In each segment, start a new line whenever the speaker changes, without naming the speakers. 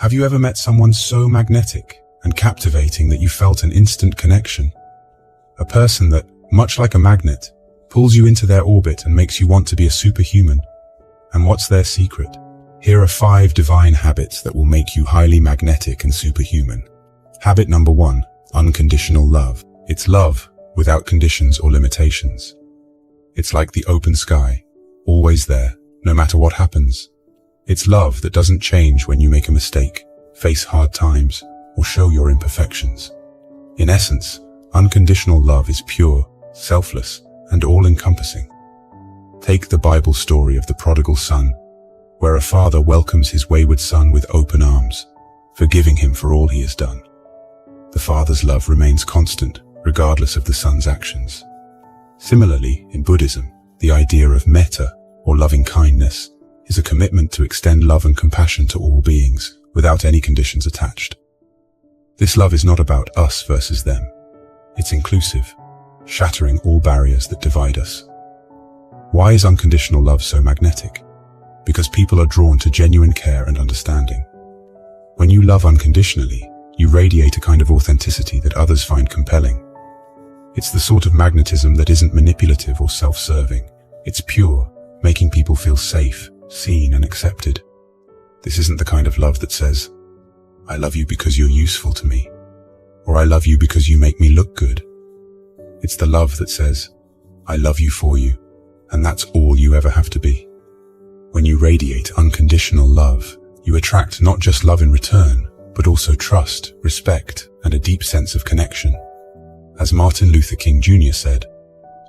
Have you ever met someone so magnetic and captivating that you felt an instant connection? A person that, much like a magnet, pulls you into their orbit and makes you want to be a superhuman. And what's their secret? Here are 5 divine habits that will make you highly magnetic and superhuman. Habit number 1, unconditional love. It's love without conditions or limitations. It's like the open sky, always there, no matter what happens. It's love that doesn't change when you make a mistake, face hard times, or show your imperfections. In essence, unconditional love is pure, selfless, and all-encompassing. Take the Bible story of the prodigal son, where a father welcomes his wayward son with open arms, forgiving him for all he has done. The father's love remains constant, regardless of the son's actions. Similarly, in Buddhism, the idea of metta, or loving kindness, is a commitment to extend love and compassion to all beings, without any conditions attached. This love is not about us versus them. It's inclusive, shattering all barriers that divide us. Why is unconditional love so magnetic? Because people are drawn to genuine care and understanding. When you love unconditionally, you radiate a kind of authenticity that others find compelling. It's the sort of magnetism that isn't manipulative or self-serving. It's pure, making people feel safe, seen and accepted. This isn't the kind of love that says, "I love you because you're useful to me," or "I love you because you make me look good." It's the love that says, "I love you for you, and that's all you ever have to be." When you radiate unconditional love, you attract not just love in return, but also trust, respect, and a deep sense of connection. As Martin Luther King Jr. said,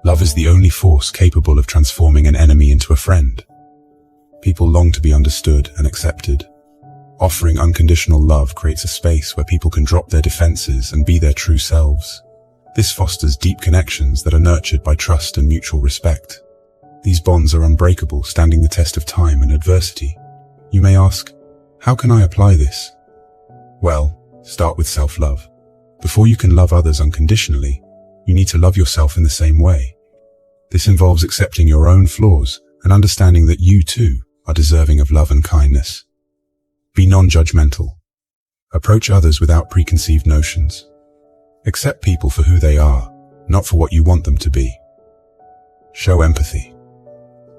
"Love is the only force capable of transforming an enemy into a friend." People long to be understood and accepted. Offering unconditional love creates a space where people can drop their defenses and be their true selves. This fosters deep connections that are nurtured by trust and mutual respect. These bonds are unbreakable, standing the test of time and adversity. You may ask, how can I apply this? Well, start with self-love. Before you can love others unconditionally, you need to love yourself in the same way. This involves accepting your own flaws and understanding that you too are deserving of love and kindness. Be non-judgmental. Approach others without preconceived notions. Accept people for who they are, not for what you want them to be. Show empathy.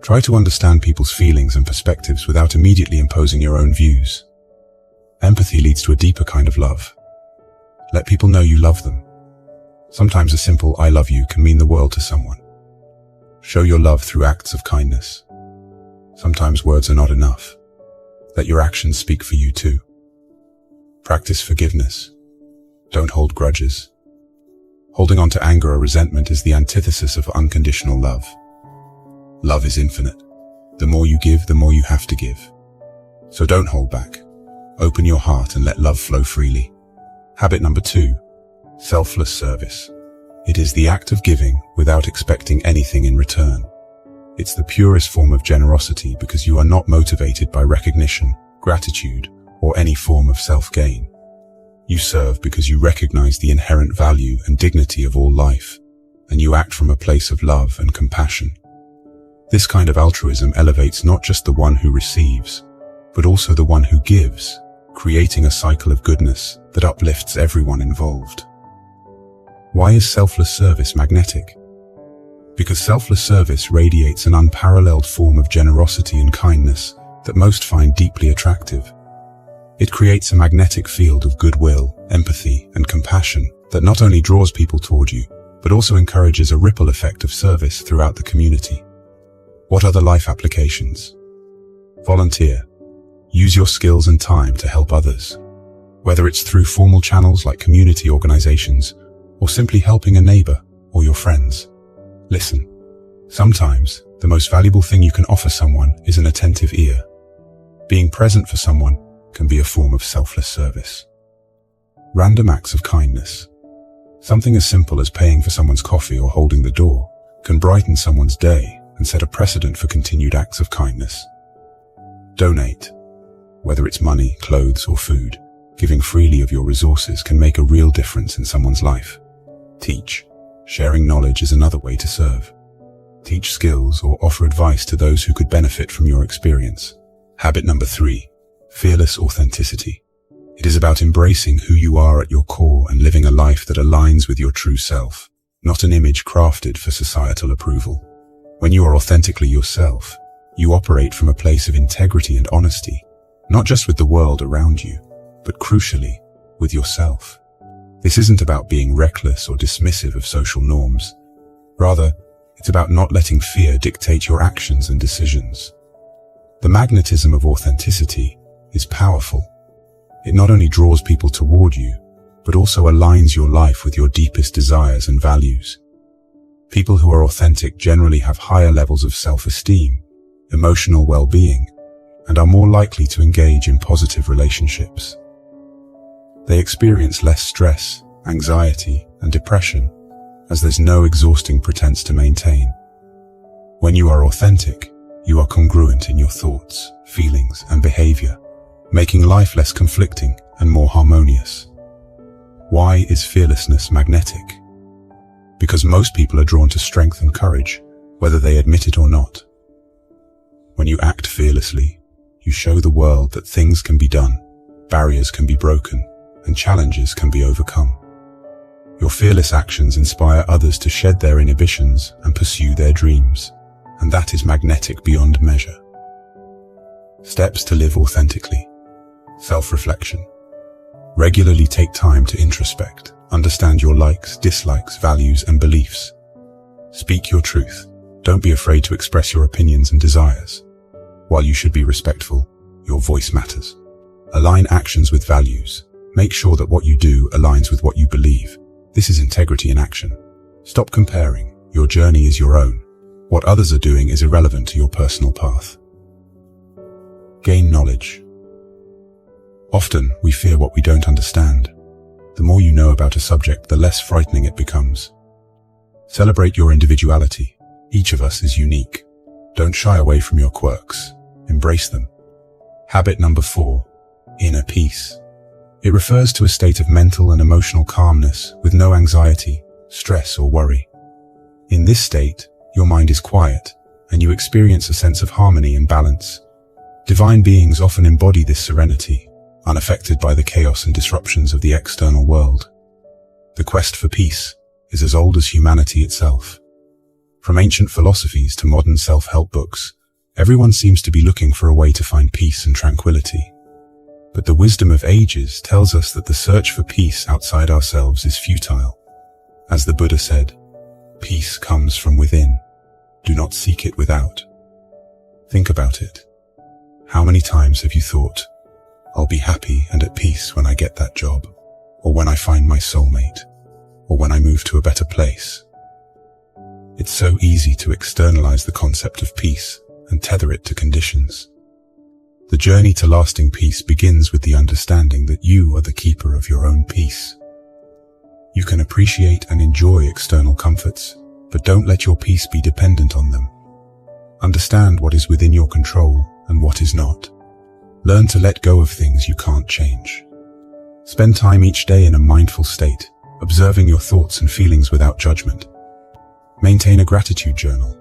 Try to understand people's feelings and perspectives without immediately imposing your own views. Empathy leads to a deeper kind of love. Let people know you love them. Sometimes a simple "I love you" can mean the world to someone. Show your love through acts of kindness. Sometimes words are not enough. Let your actions speak for you too. Practice forgiveness. Don't hold grudges. Holding on to anger or resentment is the antithesis of unconditional love. Love is infinite. The more you give, the more you have to give. So don't hold back. Open your heart and let love flow freely. Habit number 2, selfless service. It is the act of giving without expecting anything in return. It's the purest form of generosity because you are not motivated by recognition, gratitude, or any form of self-gain. You serve because you recognize the inherent value and dignity of all life, and you act from a place of love and compassion. This kind of altruism elevates not just the one who receives, but also the one who gives, creating a cycle of goodness that uplifts everyone involved. Why is selfless service magnetic? Because selfless service radiates an unparalleled form of generosity and kindness that most find deeply attractive. It creates a magnetic field of goodwill, empathy, and compassion that not only draws people toward you, but also encourages a ripple effect of service throughout the community. What other life applications? Volunteer. Use your skills and time to help others. Whether it's through formal channels like community organizations, or simply helping a neighbor or your friends. Listen, sometimes the most valuable thing you can offer someone is an attentive ear. Being present for someone can be a form of selfless service. Random acts of kindness. Something as simple as paying for someone's coffee or holding the door can brighten someone's day and set a precedent for continued acts of kindness. Donate. Whether it's money, clothes, or food, giving freely of your resources can make a real difference in someone's life. Teach. Sharing knowledge is another way to serve. Teach skills or offer advice to those who could benefit from your experience. Habit number 3, fearless authenticity. It is about embracing who you are at your core and living a life that aligns with your true self, not an image crafted for societal approval. When you are authentically yourself, you operate from a place of integrity and honesty, not just with the world around you, but crucially, with yourself. This isn't about being reckless or dismissive of social norms. Rather, it's about not letting fear dictate your actions and decisions. The magnetism of authenticity is powerful. It not only draws people toward you, but also aligns your life with your deepest desires and values. People who are authentic generally have higher levels of self-esteem, emotional well-being, and are more likely to engage in positive relationships. They experience less stress, anxiety, and depression, as there's no exhausting pretense to maintain. When you are authentic, you are congruent in your thoughts, feelings, and behavior, making life less conflicting and more harmonious. Why is fearlessness magnetic? Because most people are drawn to strength and courage, whether they admit it or not. When you act fearlessly, you show the world that things can be done, barriers can be broken, and challenges can be overcome. Your fearless actions inspire others to shed their inhibitions and pursue their dreams, and that is magnetic beyond measure. Steps to live authentically. Self-reflection. Regularly take time to introspect, understand your likes, dislikes, values, and beliefs. Speak your truth. Don't be afraid to express your opinions and desires. While you should be respectful, your voice matters. Align actions with values. Make sure that what you do aligns with what you believe. This is integrity in action. Stop comparing. Your journey is your own. What others are doing is irrelevant to your personal path. Gain knowledge. Often, we fear what we don't understand. The more you know about a subject, the less frightening it becomes. Celebrate your individuality. Each of us is unique. Don't shy away from your quirks. Embrace them. Habit number 4. Inner peace. It refers to a state of mental and emotional calmness with no anxiety, stress, or worry. In this state, your mind is quiet, and you experience a sense of harmony and balance. Divine beings often embody this serenity, unaffected by the chaos and disruptions of the external world. The quest for peace is as old as humanity itself. From ancient philosophies to modern self-help books, everyone seems to be looking for a way to find peace and tranquility. But the wisdom of ages tells us that the search for peace outside ourselves is futile. As the Buddha said, peace comes from within. Do not seek it without. Think about it. How many times have you thought, I'll be happy and at peace when I get that job, or when I find my soulmate, or when I move to a better place? It's so easy to externalize the concept of peace and tether it to conditions. The journey to lasting peace begins with the understanding that you are the keeper of your own peace. You can appreciate and enjoy external comforts, but don't let your peace be dependent on them. Understand what is within your control and what is not. Learn to let go of things you can't change. Spend time each day in a mindful state, observing your thoughts and feelings without judgment. Maintain a gratitude journal.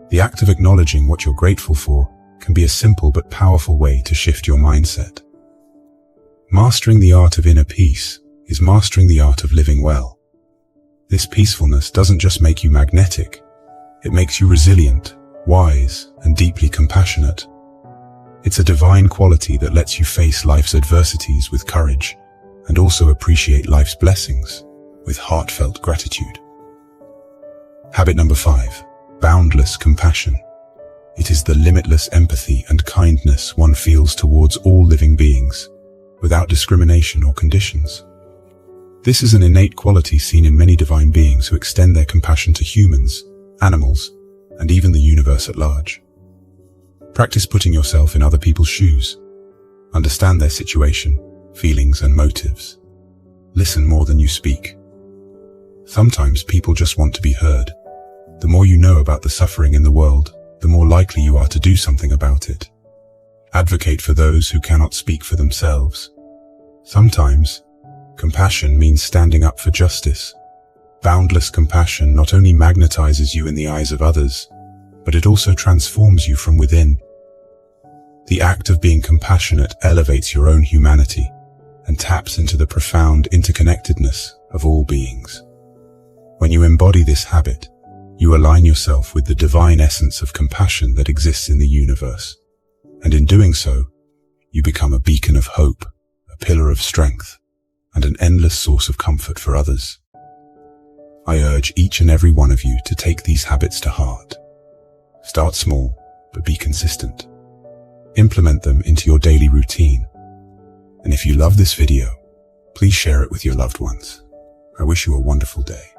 The act of acknowledging what you're grateful for can be a simple but powerful way to shift your mindset. Mastering the art of inner peace is mastering the art of living well. This peacefulness doesn't just make you magnetic, it makes you resilient, wise, and deeply compassionate. It's a divine quality that lets you face life's adversities with courage and also appreciate life's blessings with heartfelt gratitude. Habit number 5. Boundless compassion. It is the limitless empathy and kindness one feels towards all living beings, without discrimination or conditions. This is an innate quality seen in many divine beings who extend their compassion to humans, animals, and even the universe at large. Practice putting yourself in other people's shoes. Understand their situation, feelings, and motives. Listen more than you speak. Sometimes people just want to be heard. The more you know about the suffering in the world, the more likely you are to do something about it. Advocate for those who cannot speak for themselves. Sometimes, compassion means standing up for justice. Boundless compassion not only magnetizes you in the eyes of others, but it also transforms you from within. The act of being compassionate elevates your own humanity, and taps into the profound interconnectedness of all beings. When you embody this habit, you align yourself with the divine essence of compassion that exists in the universe, and in doing so, you become a beacon of hope, a pillar of strength, and an endless source of comfort for others. I urge each and every one of you to take these habits to heart. Start small, but be consistent. Implement them into your daily routine. And if you love this video, please share it with your loved ones. I wish you a wonderful day.